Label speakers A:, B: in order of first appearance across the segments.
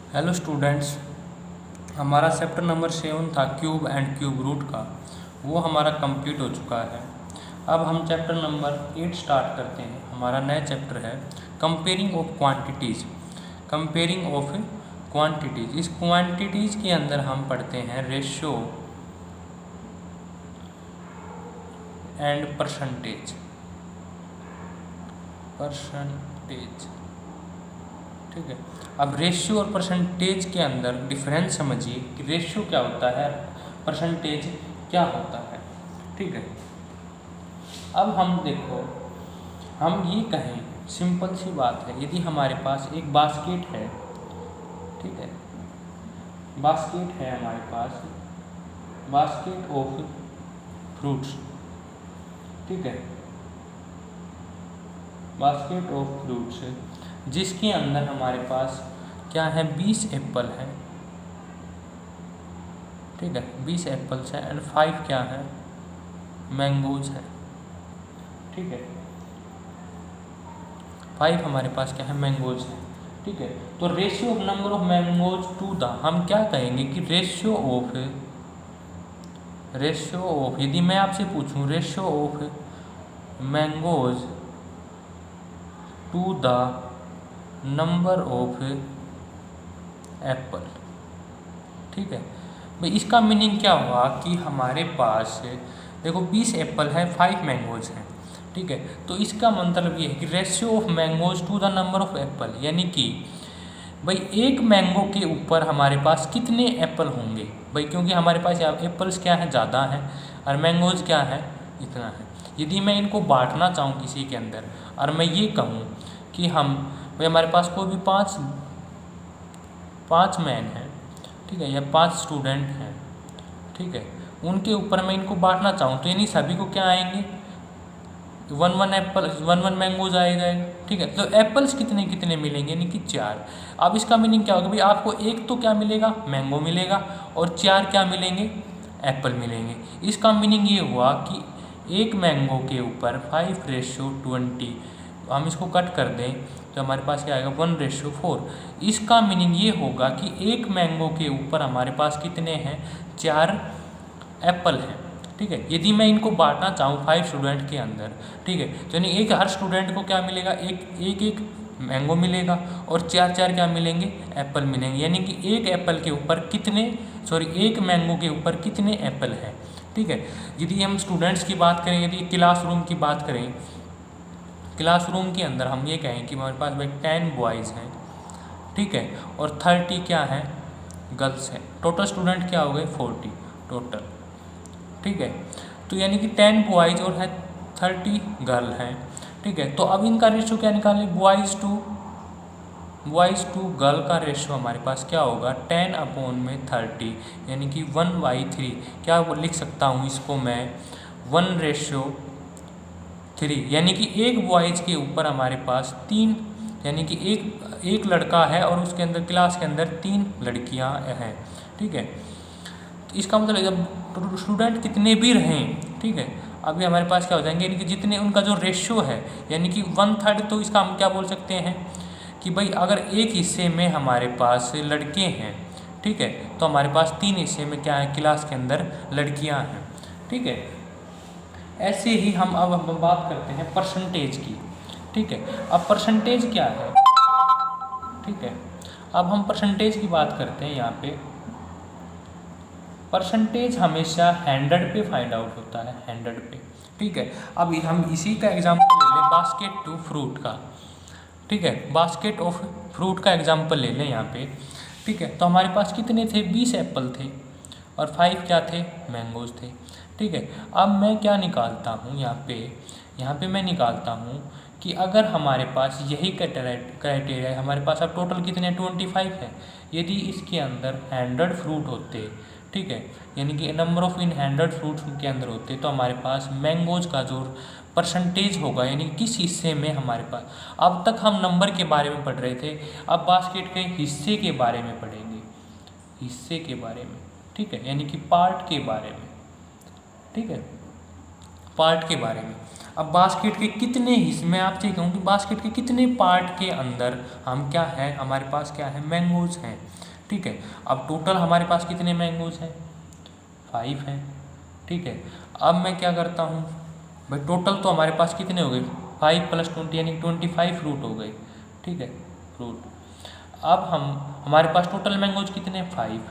A: Hello students, हमारा chapter number 7 था cube and cube root का। वो हमारा कंप्लीट हो चुका है। अब हम चैप्टर नंबर 8 स्टार्ट करते हैं। हमारा नया चैप्टर है comparing of quantities. Comparing of quantities, इस क्वांटिटीज़ के अंदर हम पढ़ते हैं रेशियो एंड परसेंटेज। ठीक है। अब रेशियो और परसेंटेज के अंदर डिफरेंस समझिए कि रेशियो क्या होता है, परसेंटेज क्या होता है। ठीक है। अब हम देखो, हम ये कहें, सिंपल सी बात है, यदि हमारे पास एक बास्केट है, ठीक है, बास्केट है हमारे पास, बास्केट ऑफ फ्रूट्स, ठीक है, बास्केट ऑफ फ्रूट्स, जिसके अंदर हमारे पास क्या है, 20 एप्पल है, ठीक है, 20 एप्पल्स है एंड 5 क्या है, मैंगोज है, ठीक है, 5 हमारे पास क्या है, मैंगोज है, ठीक है। तो ratio of number of mangoes to the, हम क्या कहेंगे कि रेशियो ऑफ, यदि मैं आपसे पूछूं ratio of mangoes to the number of apple, ठीक है भाई, इसका मीनिंग क्या हुआ कि हमारे पास देखो 20 एप्पल है, 5 मैंगोज हैं, ठीक है। तो इसका मतलब ये है कि ratio of mangoes to the number of apple, यानी कि भाई एक मैंगो के ऊपर हमारे पास कितने एप्पल होंगे भाई, क्योंकि हमारे पास एप्पल्स क्या है, ज़्यादा हैं और मैंगोज क्या है, इतना है। यदि मैं इनको बांटना चाहूँ किसी के अंदर और मैं ये कहूँ कि हम भाई हमारे पास कोई भी पाँच मैन हैं, ठीक है, या 5 स्टूडेंट हैं, ठीक है, उनके ऊपर मैं इनको बांटना चाहूँ तो यानी सभी को क्या आएंगे, 1 एप्पल, 1 मैंगोज आएगा, ठीक है। तो एप्पल्स कितने कितने मिलेंगे, यानी कि 4। अब इसका मीनिंग क्या होगा भाई, आपको एक तो क्या मिलेगा, मैंगो मिलेगा, और 4 क्या मिलेंगे, एप्पल मिलेंगे। इसका मीनिंग ये हुआ कि एक मैंगो के ऊपर 5:20, हम इसको कट कर दें तो हमारे पास क्या आएगा, 1:4। इसका मीनिंग ये होगा कि एक मैंगो के ऊपर हमारे पास कितने हैं, 4 एप्पल हैं, ठीक है। यदि मैं इनको बांटना चाहूँ 5 स्टूडेंट के अंदर, ठीक है, तो यानी एक हर स्टूडेंट को क्या मिलेगा, एक मैंगो मिलेगा और 4 क्या मिलेंगे, एप्पल मिलेंगे, यानी कि एक एप्पल के ऊपर कितने, एक मैंगो के ऊपर कितने एप्पल हैं, ठीक है। यदि हम स्टूडेंट्स की बात करें, यदि क्लासरूम की बात करें, क्लासरूम के अंदर हम ये कहें कि हमारे पास भाई 10 बॉयज़ हैं, ठीक है, और 30 क्या है, गर्ल्स हैं। टोटल स्टूडेंट क्या हो गए, 40 टोटल, ठीक है। तो यानी कि 10 बॉयज़ और है 30 गर्ल हैं, ठीक है। तो अब इनका रेशो क्या निकालें, बॉयज़ टू गर्ल का रेशो हमारे पास क्या होगा, 10/30, यानी कि 1/3। क्या लिख सकता हूँ इसको मैं, 1:3, यानी कि एक बॉयज़ के ऊपर हमारे पास 3, यानी कि एक लड़का है और उसके अंदर क्लास के अंदर 3 लड़कियां हैं, ठीक है। तो इसका मतलब जब स्टूडेंट कितने भी रहें, ठीक है, अभी हमारे पास क्या हो जाएंगे, यानी कि जितने उनका जो रेशियो है, यानी कि 1/3। तो इसका हम क्या बोल सकते हैं कि भाई अगर एक हिस्से में हमारे पास लड़के हैं, ठीक है, तो हमारे पास 3 हिस्से में क्या है, क्लास के अंदर लड़कियां हैं, ठीक है। ऐसे ही अब हम बात करते हैं परसेंटेज की, ठीक है। अब परसेंटेज क्या है, ठीक है, अब हम परसेंटेज की बात करते हैं। यहाँ पे परसेंटेज हमेशा 100 पे फाइंड आउट होता है, 100 पे, ठीक है। अब हम इसी का एग्जांपल ले लें, बास्केट टू फ्रूट का, ठीक है, बास्केट ऑफ फ्रूट का एग्जांपल ले लें यहाँ पे, ठीक है। तो हमारे पास कितने थे, 20 एप्पल थे और 5 क्या थे, मैंगोज थे, ठीक है। अब मैं क्या निकालता हूँ यहाँ पे मैं निकालता हूँ कि अगर हमारे पास यही क्राइटेरिया है, हमारे पास अब टोटल कितने, 25 है। यदि इसके अंदर 100 फ्रूट होते, ठीक है, यानी कि नंबर ऑफ इन 100 फ्रूट्स के अंदर होते, तो हमारे पास मैंगोज का जो परसेंटेज होगा, यानी किस हिस्से में हमारे पास, अब तक हम नंबर के बारे में पढ़ रहे थे, अब बास्केट के हिस्से के बारे में पढ़ेंगे, हिस्से के बारे में, ठीक है, यानी कि पार्ट के बारे में, ठीक है, पार्ट के बारे में। अब बास्केट के कितने हिस्से, मैं आपसे कहूँ कि बास्केट के कितने पार्ट के अंदर हम क्या है, हमारे पास क्या है, मैंगोज हैं। ठीक है, अब टोटल हमारे पास कितने मैंगोज हैं, 5 हैं। ठीक है, अब मैं क्या करता हूँ भाई, टोटल तो हमारे पास कितने हो गए, 5 + 20 यानी 25 फ्रूट हो गए। ठीक है, फ्रूट। अब हमारे पास टोटल मैंगोज कितने, 5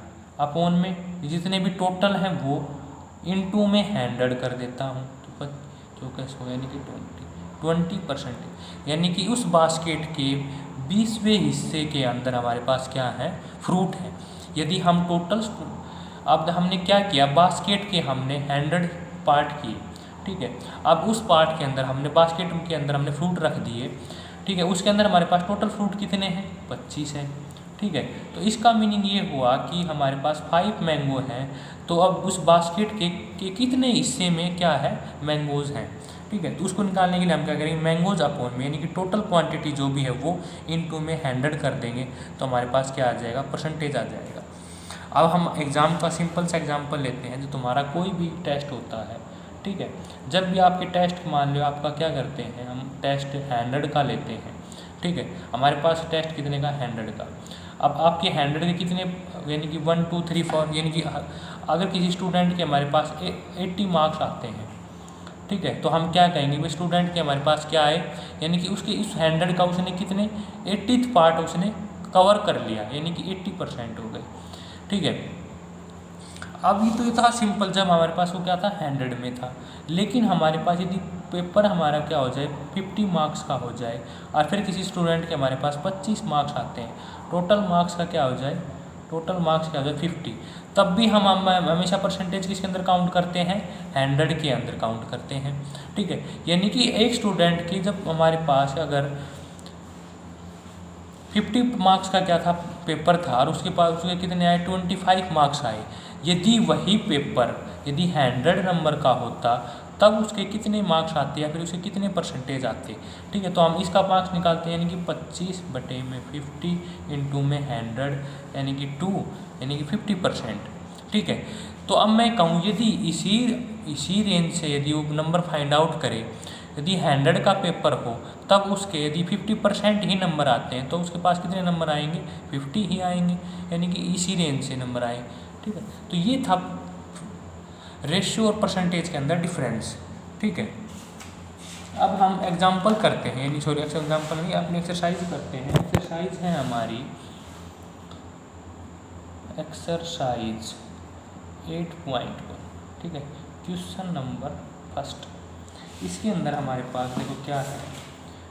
A: अपॉन में जितने भी टोटल हैं वो इनटू में 100 कर देता हूँ, तो 25 यानी कि 20%, यानी कि उस बास्केट के 20वें हिस्से के अंदर हमारे पास क्या है, फ्रूट है। यदि हम टोटल, अब हमने क्या किया, बास्केट के हमने 100 पार्ट किए। ठीक है, अब उस पार्ट के अंदर हमने, बास्केट के अंदर हमने फ्रूट रख दिए। ठीक है, उसके अंदर हमारे पास टोटल फ्रूट कितने हैं, 25 हैं। ठीक है, तो इसका मीनिंग ये हुआ कि हमारे पास 5 मैंगो हैं, तो अब उस बास्केट के कितने हिस्से में क्या है, मैंगोज़ हैं। ठीक है, तो उसको निकालने के लिए हम क्या करेंगे, मैंगोज अपॉन में यानी कि टोटल क्वांटिटी जो भी है वो इनटू में 100 कर देंगे, तो हमारे पास क्या आ जाएगा, परसेंटेज आ जाएगा। अब हम एग्ज़ाम का सिंपल सा एग्जांपल लेते हैं, जो तुम्हारा कोई भी टेस्ट होता है। ठीक है, जब भी आपके टेस्ट, मान लो आपका क्या करते हैं, हम टेस्ट 100 का लेते हैं। ठीक है, हमारे पास टेस्ट कितने का, 100 का। अब आपके 100 के कितने, यानी कि 1 2 3 4, यानी कि अगर किसी स्टूडेंट के हमारे पास 80 मार्क्स आते हैं। ठीक है, तो हम क्या कहेंगे, भाई स्टूडेंट के हमारे पास क्या आए, यानी कि उसके इस 100 का उसने कितने 80th पार्ट उसने कवर कर लिया, यानी कि 80% हो गए। ठीक है, अब ये तो ये था सिंपल, जब हमारे पास वो क्या था, 100 में था। लेकिन हमारे पास यदि पेपर हमारा क्या हो जाए, 50 मार्क्स का हो जाए, और फिर किसी स्टूडेंट के हमारे पास 25 मार्क्स आते हैं, टोटल मार्क्स का क्या हो जाए, टोटल मार्क्स क्या हो जाए 50, तब भी हम हमेशा परसेंटेज किसके अंदर काउंट करते हैं, 100 के अंदर काउंट करते हैं। ठीक है, यानी कि एक स्टूडेंट की जब हमारे पास अगर 50 मार्क्स का क्या था, पेपर था, और उसके पास उसके कितने आए, 25 मार्क्स आए। यदि वही पेपर यदि 100 नंबर का होता, तब उसके कितने मार्क्स आते या फिर उसके कितने परसेंटेज आते। ठीक है, तो हम इसका मार्क्स निकालते हैं, यानी कि 25/50 इंटू में 100 यानी कि 2, यानी कि 50%। ठीक है, तो अब मैं कहूँ यदि इसी रेंज से यदि वो नंबर फाइंड आउट करे, यदि 100 का पेपर हो, तब उसके यदि 50% ही नंबर आते हैं, तो उसके पास कितने नंबर आएंगे, 50 ही आएंगे, यानी कि इसी रेंज से नंबर आए। ठीक है, तो ये था रेशियो और परसेंटेज के अंदर डिफरेंस। ठीक है, अब हम एग्जाम्पल करते हैं, यानी सॉरी एग्जाम्पल नहीं, अपनी एक्सरसाइज करते हैं। एक्सरसाइज है हमारी एक्सरसाइज 8.1। ठीक है, क्वेश्चन नंबर 1। इसके अंदर हमारे पास देखो क्या है,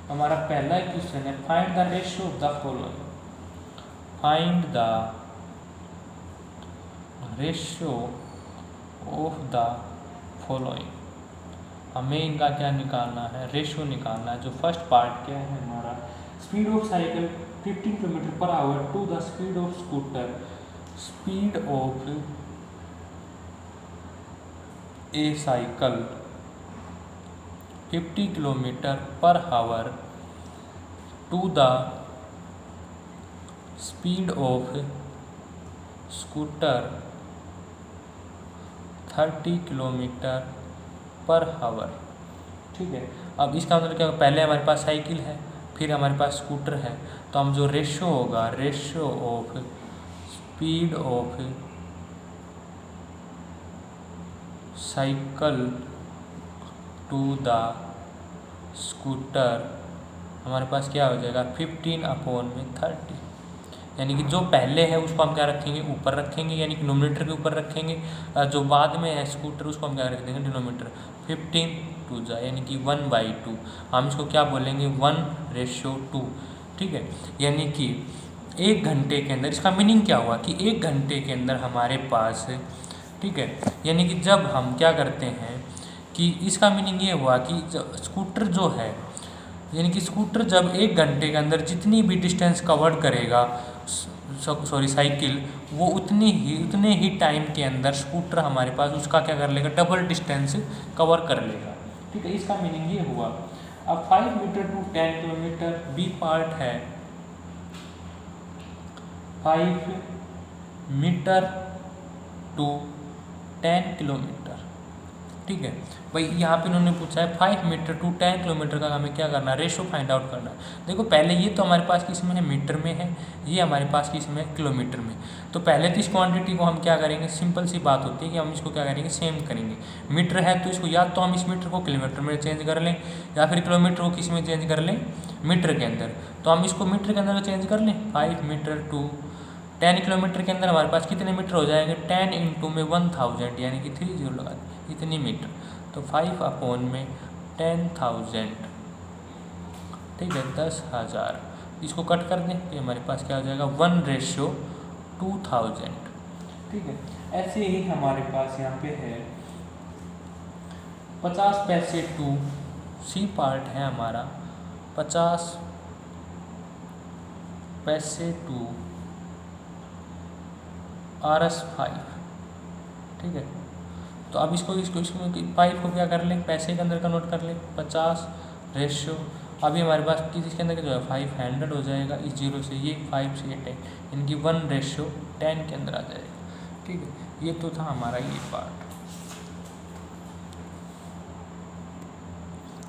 A: हमारा पहला क्वेश्चन है, find the ratio of the following. Find the ratio of the following, हमें इनका क्या निकालना है, रेशियो निकालना है। जो फर्स्ट पार्ट क्या है हमारा, speed of cycle 15 km/h to the speed of scooter, speed of a cycle 50 km/h to the speed of scooter 30 km/h। ठीक है, अब इसका मतलब क्या, पहले हमारे पास साइकिल है, फिर हमारे पास स्कूटर है, तो हम जो रेशियो होगा, ratio of speed of cycle to the scooter, हमारे पास क्या हो जाएगा 15/30, यानी कि जो पहले है उसको हम क्या रखेंगे, ऊपर रखेंगे, यानी कि नोमिनेटर के ऊपर रखेंगे, जो बाद में है स्कूटर उसको हम क्या रख देंगे, डिनोमिनेटर। 15 2 जा यानी कि 1/2, हम इसको क्या बोलेंगे, 1:2। ठीक है, यानी कि 1 घंटे के अंदर, इसका मीनिंग क्या हुआ कि 1 घंटे के अंदर हमारे पास, ठीक है, यानी कि जब हम क्या करते हैं कि इसका मीनिंग ये हुआ कि स्कूटर जो है, यानी कि स्कूटर जब 1 घंटे के अंदर जितनी भी डिस्टेंस कवर करेगा, सॉरी साइकिल, वो उतने ही टाइम के अंदर स्कूटर हमारे पास उसका क्या कर लेगा, डबल डिस्टेंस कवर कर लेगा। ठीक है, इसका मीनिंग ये हुआ। अब 5 metre to 10 kilometre, B part है 5 मीटर टू 10 किलोमीटर। ठीक है भाई। यहाँ पे उन्होंने पूछा है 5 मीटर टू 10 किलोमीटर का हमें क्या करना है, रेशो फाइंड आउट करना है। देखो पहले ये तो हमारे पास किस में है, मीटर में है, ये हमारे पास किस में है, किलोमीटर में। तो पहले तो इस क्वांटिटी को हम क्या करेंगे, सिंपल सी बात होती है कि हम इसको क्या करेंगे, सेम करेंगे। मीटर है तो इसको या तो हम इस मीटर को किलोमीटर में चेंज कर लें, या फिर किलोमीटर को किस में चेंज कर लें, मीटर के अंदर। तो हम इसको मीटर के अंदर चेंज कर लें, 5 मीटर टू 10 किलोमीटर के अंदर हमारे पास कितने मीटर हो जाएंगे, 10 इंटू में 1000 यानी कि 30 लगा दें, इतनी मीटर। तो 5 अपॉन में 10,000, ठीक है, 10,000। इसको कट कर दें तो हमारे पास क्या हो जाएगा, 1:2000, ठीक है। ऐसे ही हमारे पास यहाँ पे है 50 पैसे टू, सी पार्ट है हमारा 50 पैसे टू RS5, ठीक है। तो अब इसको इसमें 5 को क्या कर लें, पैसे के अंदर कन्वर्ट कर लें, 50 रेशियो। अभी हमारे पास किसी के अंदर जो है 500 हो जाएगा, इस 0 से ये 5 से 10, इनकी 1:10 के अंदर आ जाएगा, ठीक है। ये तो था हमारा ये पार्ट।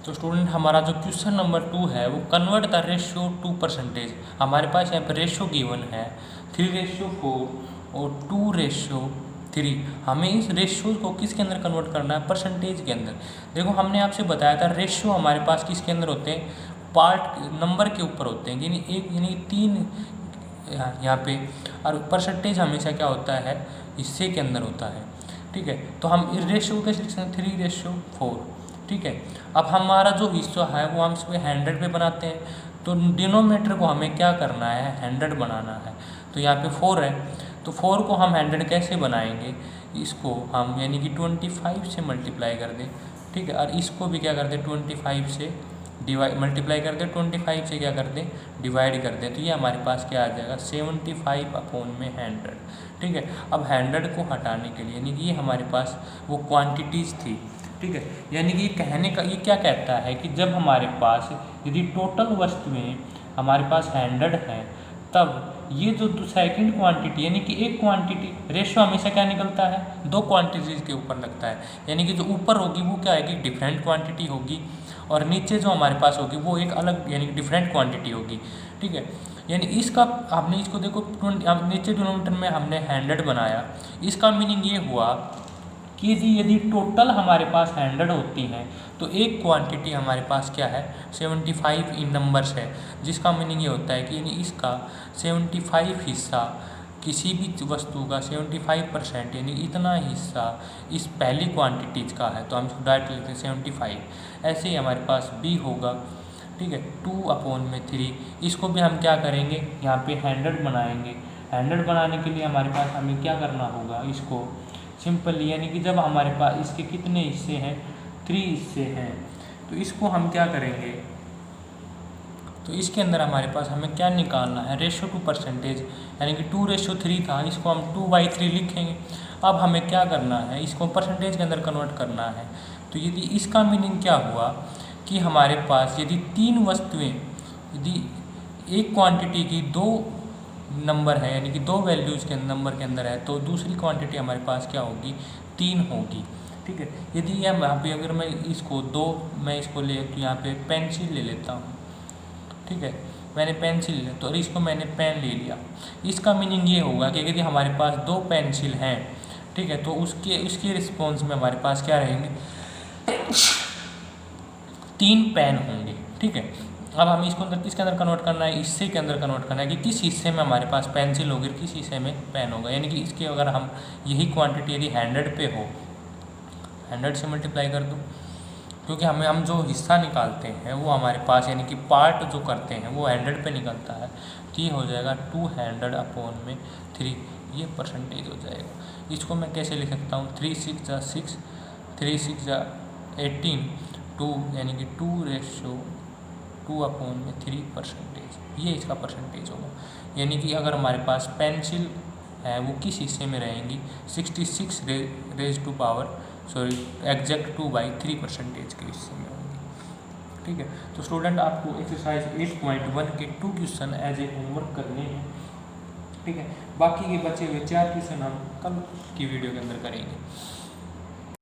A: तो स्टूडेंट हमारा जो क्वेश्चन नंबर 2 है वो convert the ratio two percentage. हमारे पास यहाँ पर रेशियो गिवन है 3:4 और 2:3। हमें इस रेशियो को किसके अंदर कन्वर्ट करना है, परसेंटेज के अंदर। देखो हमने आपसे बताया था रेशियो हमारे पास किसके अंदर होते हैं, पार्ट नंबर के ऊपर होते हैं, यानी 1 यानी 3 यहाँ पे, और परसेंटेज हमेशा क्या होता है, हिस्से के अंदर होता है, ठीक है। तो हम इस रेशियो कैसे लिख सकते हैं, 3:4, ठीक है। अब हमारा जो हिस्सा है वो हम इसको 100 पे बनाते हैं, तो डिनोमिनेटर को हमें क्या करना है, 100 बनाना है। तो यहाँ पे 4 है, तो 4 को हम 100 कैसे बनाएंगे, इसको हम यानी कि 25 से मल्टीप्लाई कर दें, ठीक है। और इसको भी क्या कर दें, 25 से मल्टीप्लाई कर दें, 25 से क्या कर दें, डिवाइड कर दें। तो ये हमारे पास क्या आ जाएगा, 75 अपॉन में 100, ठीक है। अब 100 को हटाने के लिए यानी कि ये हमारे पास वो क्वांटिटीज़ थी, ठीक है। यानी कि ये कहने का ये क्या कहता है कि जब हमारे पास यदि टोटल वस्तुएं हमारे पास 100 हैं, तब ये जो सेकंड क्वांटिटी यानी कि एक क्वांटिटी, रेशियो हमेशा क्या निकलता है, 2 क्वांटिटीज़ के ऊपर लगता है। यानी कि जो ऊपर होगी वो क्या आएगी, डिफरेंट क्वांटिटी होगी, और नीचे जो हमारे पास होगी वो एक अलग यानी कि डिफरेंट क्वांटिटी होगी, ठीक है। यानी इसका हमने इसको देखो नीचे डिनोमिनेटर में हमने 100 बनाया, इसका मीनिंग ये हुआ कि यदि टोटल हमारे पास 100 होती हैं तो एक क्वांटिटी हमारे पास क्या है, 75 इन नंबर्स है, जिसका मीनिंग ये होता है कि यानी इसका 75 हिस्सा किसी भी वस्तु का 75% यानी इतना हिस्सा इस पहली क्वांटिटीज का है। तो हम इसको डायरेक्ट लिखते हैं 75। ऐसे ही हमारे पास बी होगा, ठीक है, 2/3। इसको भी हम क्या करेंगे, यहाँ पे 100 बनाएंगे। 100 बनाने के लिए हमारे पास हमें क्या करना होगा, इसको सिंपली यानी कि जब हमारे पास इसके कितने हिस्से हैं, 3 हिस्से हैं, तो इसको हम क्या करेंगे, तो इसके अंदर हमारे पास हमें क्या निकालना है, रेशियो टू परसेंटेज, यानी कि 2:3 था, इसको हम 2/3 लिखेंगे। अब हमें क्या करना है, इसको परसेंटेज के अंदर कन्वर्ट करना है। तो यदि इसका मीनिंग क्या हुआ कि हमारे पास यदि 3 वस्तुएं, यदि एक क्वांटिटी की 2 नंबर है यानी कि 2 वैल्यूज़ के नंबर के अंदर है, तो दूसरी क्वांटिटी हमारे पास क्या होगी, 3 होगी, ठीक है। यदि यहाँ पे अगर मैं इसको 2 मैं इसको ले तो यहाँ पे पेंसिल ले लेता हूँ, ठीक है, मैंने पेंसिल ले तो इसको मैंने पेन ले लिया। इसका मीनिंग ये होगा कि यदि हमारे पास 2 पेंसिल हैं, ठीक है, तो उसके रिस्पॉन्स में हमारे पास क्या रहेंगे, 3 पेन होंगे, ठीक है। अब हमें इसको किसके अंदर कन्वर्ट करना है, हिस्से के अंदर कन्वर्ट करना है कि किस हिस्से में हमारे पास पेंसिल होगी, किस हिस्से में पेन होगा। यानी कि इसके अगर हम यही क्वांटिटी यदि 100 पे हो, 100 से मल्टीप्लाई कर दूँ, क्योंकि हम जो हिस्सा निकालते हैं वो हमारे पास यानी कि पार्ट जो करते हैं वो 100 पे निकलता है। तो ये हो जाएगा 200/3, ये परसेंटेज हो जाएगा। इसको मैं कैसे लिख सकता हूँ, 3 6 जा 6, 3 6 जा 18, 2 यानी कि 2:3 परसेंटेज, ये इसका परसेंटेज होगा। यानी कि अगर हमारे पास पेंसिल है वो किस हिस्से में रहेंगी, 66 raise to power exact 2/3 percentage के हिस्से में होंगी, ठीक है। तो स्टूडेंट आपको एक्सरसाइज 8.1 के 2 क्वेश्चन एज ए होमवर्क करने हैं, ठीक है। बाकी के बचे हुए 4 क्वेश्चन हम कल की वीडियो के अंदर करेंगे।